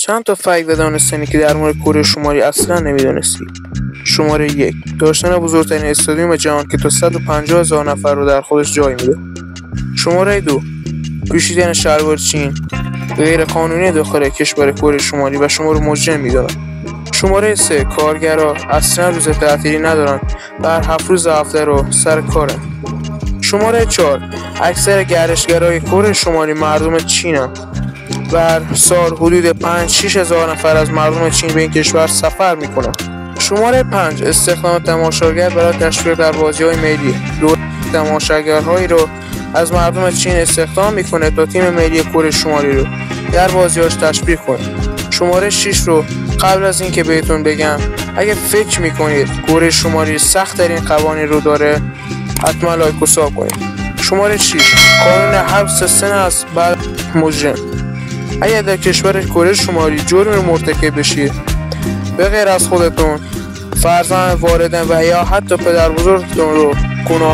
چند تا فکت و دانستنی که در مورد کره شمالی اصلا نمیدونستی. شماره 1، داشتن بزرگترین استادیوم جهان که تا 150,000 نفر رو در خودش جای میده. شماره 2، پوشیدن شلوار چین غیر قانونی داخل کشور کره شمالی و شما رو مجرم میدونن. شماره 3، کارگرها اصلا روز تعطیلی ندارن و هر 7 روز هفته رو سر کارن. شماره 4، اکثر گردشگرای کره شمالی مردم چینن و هر سال حدود 5-6 هزار نفر از مردم چین به این کشور سفر میکنن. شماره 5، استخدام تماشاگر برای تشویق در بازی‌های ملی. دولت تماشاگرهایی رو از مردم چین استخدام میکنه تا تیم ملی کره شمالی رو در بازی‌هاش تشویق کنه. شماره 6 رو قبل از اینکه بهتون بگم، اگه فکر میکنید کره شمالی سخت ترین قوانین رو داره، حتما لایک و ساب کنید. شماره 6، قانون حبس سن است بر مجرم. اگر در کشور کره شمالی جرم مرتکب بشید، به غیر از خودتون، فرزند، والدین و یا حتی پدر بزرگتون رو گناه